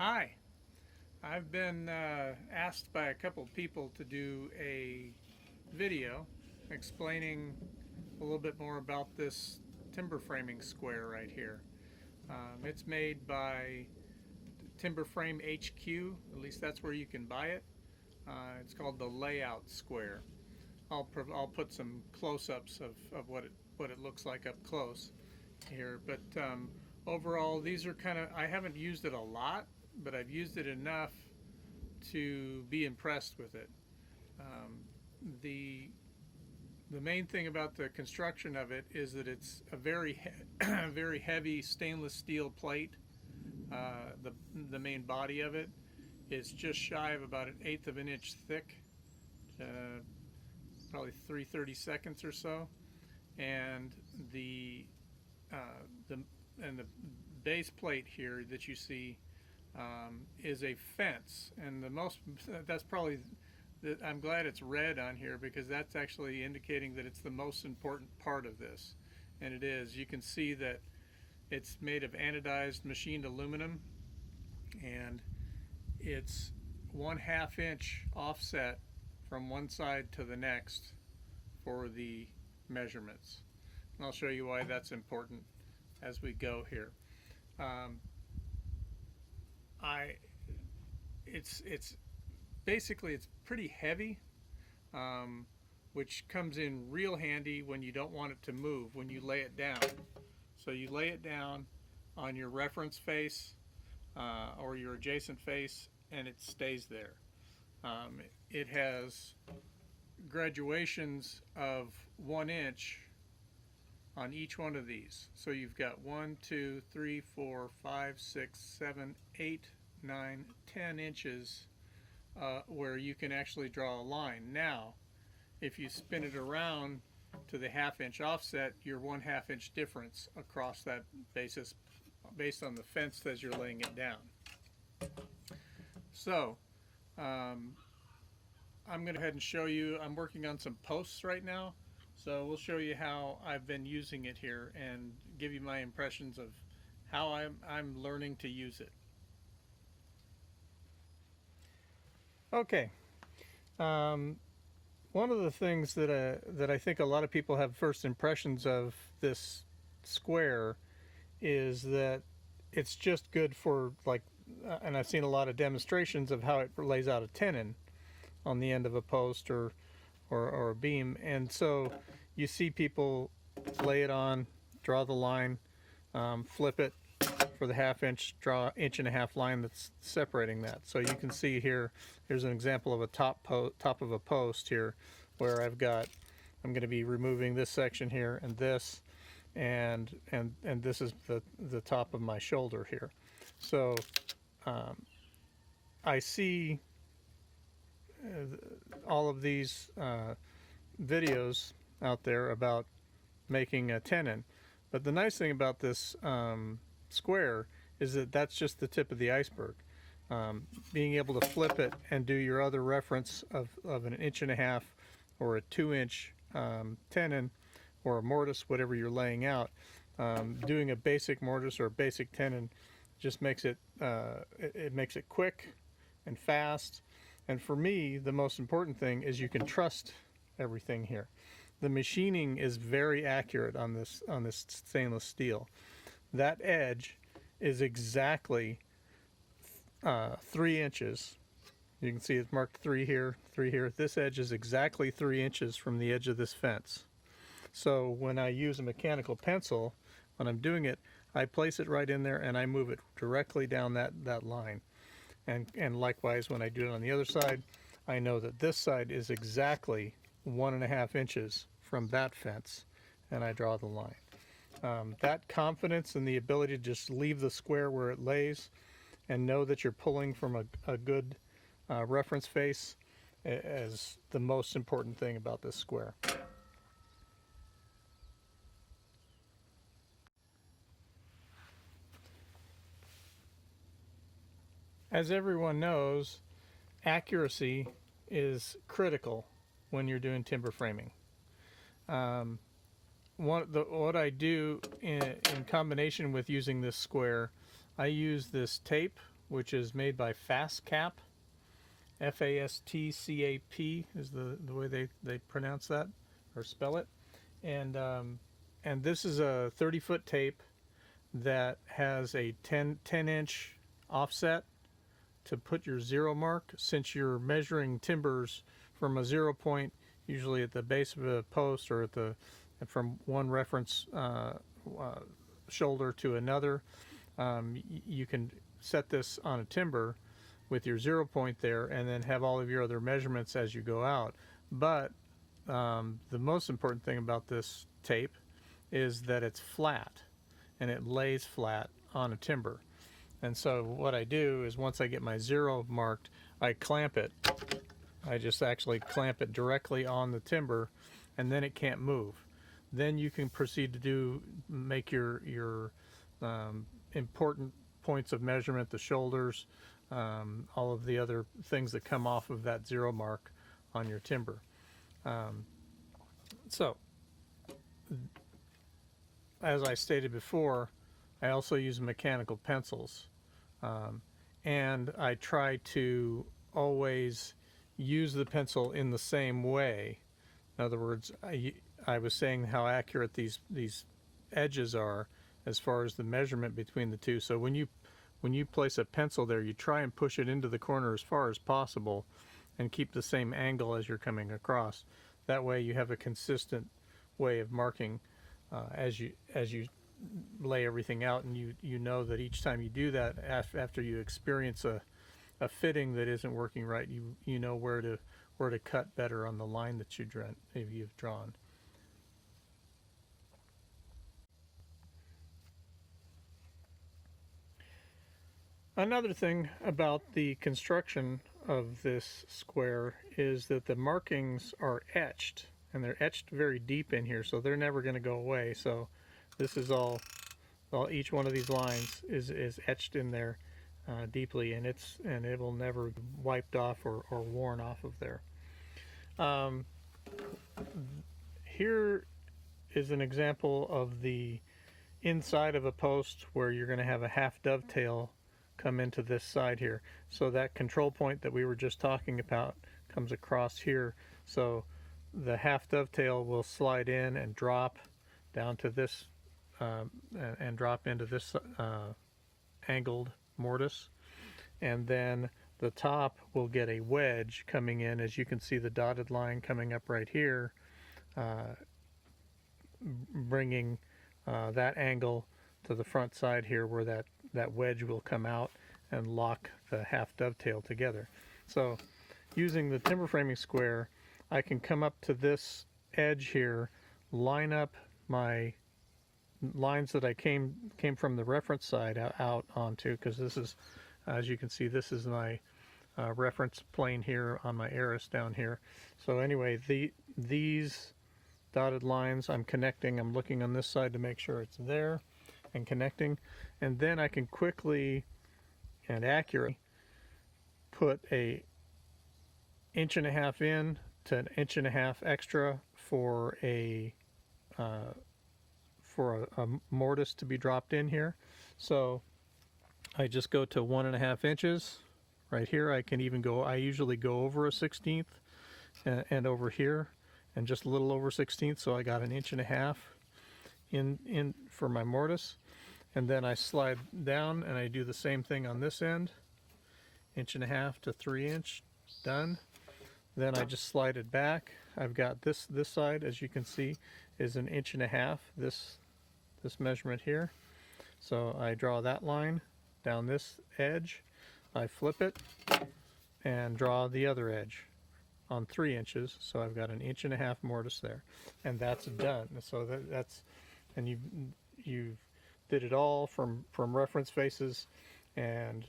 Hi, I've been asked by a couple people to do a video explaining a little bit more about this timber framing square right here. It's made by Timber Frame HQ, at least that's where you can buy it. It's called the Layout Square. I'll put some close-ups of what it looks like up close here, but overall these are I haven't used it a lot, but I've used it enough to be impressed with it. Um, the the main thing about the construction of it is that it's a very heavy stainless steel plate. The main body of it is just shy of about 1/8 of an inch thick, probably 3/32 or so, and the the base plate here that you see is a fence, and that's probably I'm glad it's red on here because that's actually indicating that it's the most important part of this, and it is. You can see that it's made of anodized machined aluminum, and it's 1/2 inch offset from one side to the next for the measurements. And I'll show you why that's important as we go here. Um, it's basically it's pretty heavy, which comes in real handy when you don't want it to move when you lay it down. So you lay it down on your reference face or your adjacent face, and it stays there. It has graduations of 1 inch on each one of these. So you've got 1, 2, 3, 4, 5, 6, 7, 8, 9, 10 inches where you can actually draw a line. Now, if you spin it around to the 1/2 inch offset, you're 1/2 inch difference across that basis based on the fence as you're laying it down. So, I'm going to go ahead and show you. I'm working on some posts right now, so we'll show you how I've been using it here and give you my impressions of how I'm learning to use it. Okay. One of the things that I think a lot of people have first impressions of this square is that it's just good for and I've seen a lot of demonstrations of how it lays out a tenon on the end of a post or a beam, and so you see people lay it on, draw the line, flip it for the 1/2 inch, draw 1.5 inch line that's separating that. So you can see here's an example of a top of a post here where I'm going to be removing this section here and this, and this is the top of my shoulder here. So I see all of these videos out there about making a tenon, but the nice thing about this square is that that's just the tip of the iceberg. Being able to flip it and do your other reference of 1.5 inch or a 2 inch tenon or a mortise, whatever you're laying out, doing a basic mortise or a basic tenon just makes it makes it quick and fast. And for me, the most important thing is you can trust everything here. The machining is very accurate on this stainless steel. That edge is exactly 3 inches. You can see it's marked 3 here, 3 here. This edge is exactly 3 inches from the edge of this fence. So when I use a mechanical pencil, when I'm doing it, I place it right in there and I move it directly down that line. And likewise, when I do it on the other side, I know that this side is exactly 1.5 inches from that fence, and I draw the line. That confidence and the ability to just leave the square where it lays and know that you're pulling from a good reference face is the most important thing about this square. As everyone knows, accuracy is critical when you're doing timber framing. What I do in combination with using this square, I use this tape which is made by Fastcap. Fastcap is the way they pronounce that or spell it. And this is a 30-foot tape that has a 10-inch offset to put your zero mark. Since you're measuring timbers from a 0 point, usually at the base of a post or from one reference shoulder to another, you can set this on a timber with your 0 point there, and then have all of your other measurements as you go out. But the most important thing about this tape is that it's flat, and it lays flat on a timber. And so what I do is, once I get my 0 marked, I clamp it. I just actually clamp it directly on the timber, and then it can't move. Then you can proceed to make your important points of measurement, the shoulders, all of the other things that come off of that 0 mark on your timber. So, as I stated before, I also use mechanical pencils, and I try to always use the pencil in the same way. In other words, I was saying how accurate these edges are as far as the measurement between the two. So when you place a pencil there, you try and push it into the corner as far as possible and keep the same angle as you're coming across. That way you have a consistent way of marking as you lay everything out, and you know that each time you do that, after you experience a fitting that isn't working right, you know where to cut better on the line that you've drawn. Another thing about the construction of this square is that the markings are etched, and they're etched very deep in here, so they're never going to go away. So this is all each one of these lines is etched in there deeply, and it will never be wiped off or worn off of there. Here is an example of the inside of a post where you're going to have a half dovetail come into this side here. So that control point that we were just talking about comes across here. So the half dovetail will slide in and drop down to this and drop into this angled mortise, and then the top will get a wedge coming in. As you can see, the dotted line coming up right here, bringing that angle to the front side here, where that wedge will come out and lock the half dovetail together. So using the timber framing square, I can come up to this edge here, line up my lines that I came from the reference side out onto, because this is, as you can see, this is my reference plane here on my arris down here. So anyway, these dotted lines I'm connecting. I'm looking on this side to make sure it's there and connecting, and then I can quickly and accurately put a 1.5 inch in to 1.5 inch extra for a mortise to be dropped in here. So I just go to 1.5 inches right here. I usually go over a 1/16 and over here and just a little over 1/16, so I got 1.5 inches in for my mortise. And then I slide down and I do the same thing on this end, 1.5 inch to 3 inch, done. Then I just slide it back. I've got this side, as you can see, is 1.5 inches, this measurement here. So I draw that line down this edge, I flip it and draw the other edge on 3 inches. So I've got 1.5 inch mortise there, and that's done. So that's, and you did it all from reference faces, and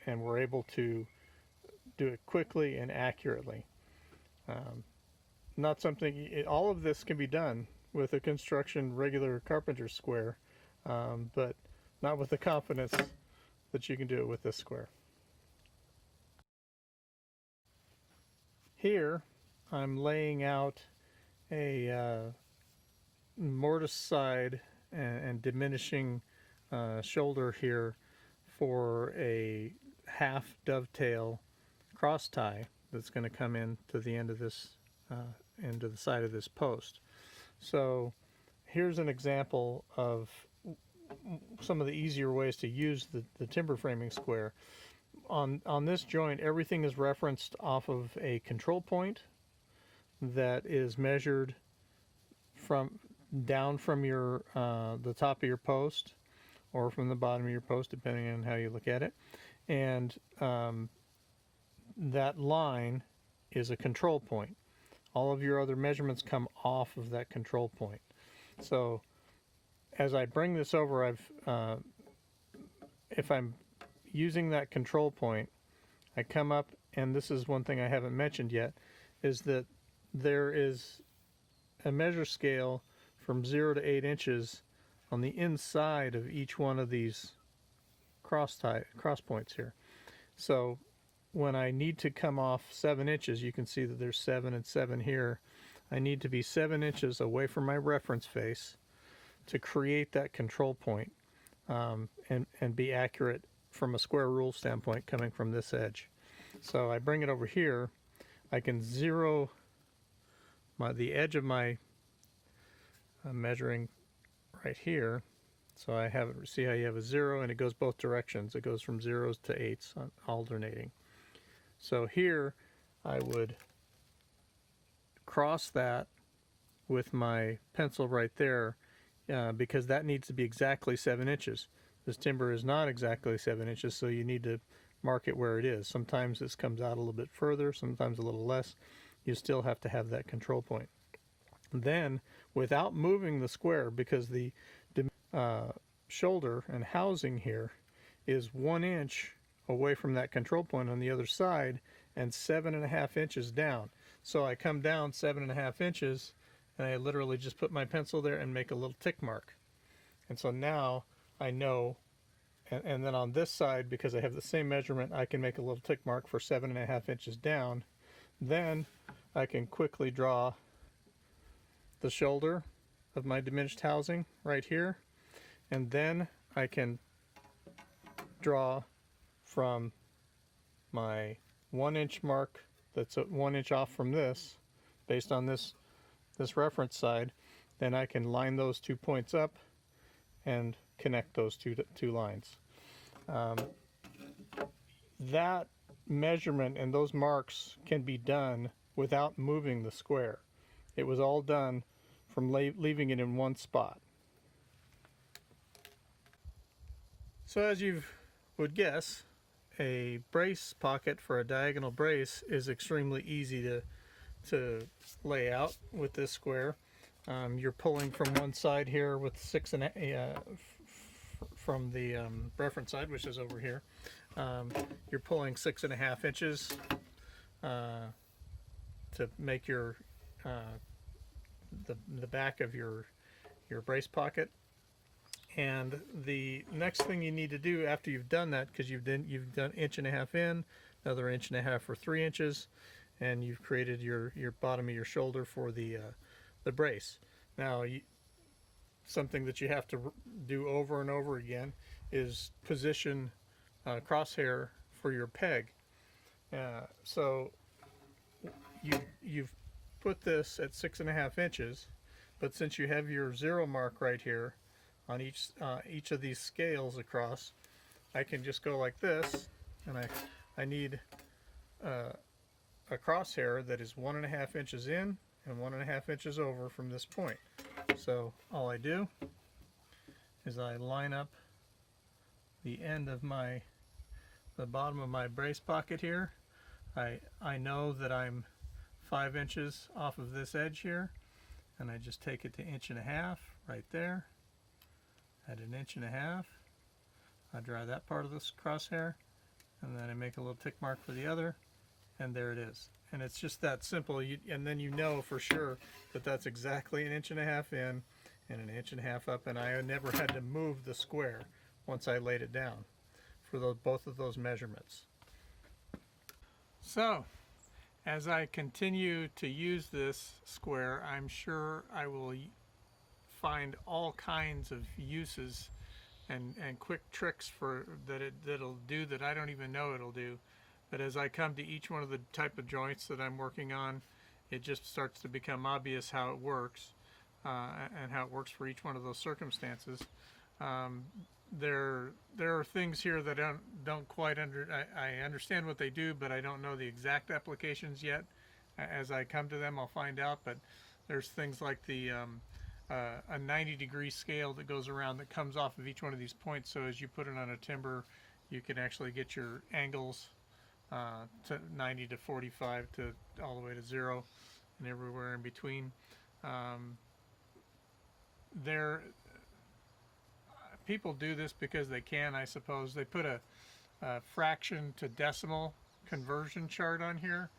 we're able to do it quickly and accurately. Not something, all of this can be done with a construction regular carpenter square, but not with the confidence that you can do it with this square. Here I'm laying out a mortise side and diminishing shoulder here for a half dovetail cross tie that's going to come in to the end of this, into the side of this post. So here's an example of some of the easier ways to use the timber framing square. On this joint, everything is referenced off of a control point that is measured from down from your the top of your post or from the bottom of your post, depending on how you look at it. And that line is a control point. All of your other measurements come off of that control point. So as I bring this over, if I'm using that control point, I come up, and this is one thing I haven't mentioned yet, is that there is a measure scale from 0 to 8 inches on the inside of each one of these cross points here. So when I need to come off 7 inches, you can see that there's 7 and 7 here. I need to be 7 inches away from my reference face to create that control point, and be accurate from a square rule standpoint coming from this edge. So I bring it over here. I can zero the edge of my measuring right here. So I have it, see how you have a 0 and it goes both directions. It goes from 0s to 8s alternating. So here I would cross that with my pencil right there, because that needs to be exactly 7 inches. This timber is not exactly 7 inches, so you need to mark it where it is. Sometimes this comes out a little bit further, sometimes a little less. You still have to have that control point. Then, without moving the square, because the shoulder and housing here is 1 inch away from that control point on the other side and 7.5 inches down. So I come down 7.5 inches, and I literally just put my pencil there and make a little tick mark. And so now I know, and then on this side, because I have the same measurement, I can make a little tick mark for 7.5 inches down. Then I can quickly draw the shoulder of my diminished housing right here, and then I can draw from my 1 inch mark that's 1 inch off from this, based on this reference side. Then I can line those 2 points up and connect those two lines. That measurement and those marks can be done without moving the square. It was all done from leaving it in one spot. So as you would guess, a brace pocket for a diagonal brace is extremely easy to lay out with this square. You're pulling from one side here with from the reference side, which is over here. You're pulling 6.5 inches to make your the back of your brace pocket. And the next thing you need to do after you've done that, because you've done 1.5 inches in, another 1.5 inches for 3 inches, and you've created your bottom of your shoulder for the brace. Now, something that you have to do over and over again is position crosshair for your peg. So you've put this at 6.5 inches, but since you have your 0 mark right here on each of these scales across, I can just go like this, and I need a crosshair that is 1.5 inches in and 1.5 inches over from this point. So all I do is I line up the end of the bottom of my brace pocket here. I know that I'm 5 inches off of this edge here, and I just take it to 1.5 inches right there. At 1.5 inches, I draw that part of this crosshair, and then I make a little tick mark for the other, and there it is. And it's just that simple. And then you know for sure that that's exactly 1.5 inches in and 1.5 inches up, and I never had to move the square once I laid it down for both of those measurements. So, as I continue to use this square, I'm sure I will find all kinds of uses and quick tricks that'll do that I don't even know it'll do. But as I come to each one of the type of joints that I'm working on, it just starts to become obvious how it works, and how it works for each one of those circumstances. There are things here that I don't quite I understand what they do, but I don't know the exact applications yet. As I come to them, I'll find out. But there's things like the a 90-degree scale that goes around that comes off of each one of these points. So as you put it on a timber, you can actually get your angles to 90 to 45 to all the way to 0 and everywhere in between. People do this because they can, I suppose. They put a fraction to decimal conversion chart on here,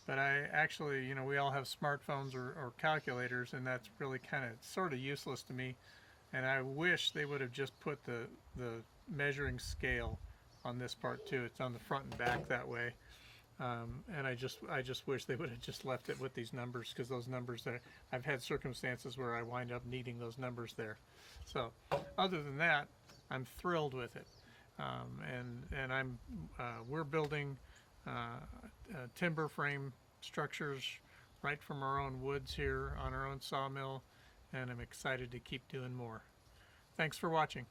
but I actually, we all have smartphones or calculators, and that's really sort of useless to me. And I wish they would have just put the measuring scale on this part too. It's on the front and back that way. And I just wish they would have just left it with these numbers, because those numbers there, I've had circumstances where I wind up needing those numbers there. So other than that, I'm thrilled with it. And we're building timber frame structures right from our own woods here on our own sawmill, and I'm excited to keep doing more. Thanks for watching.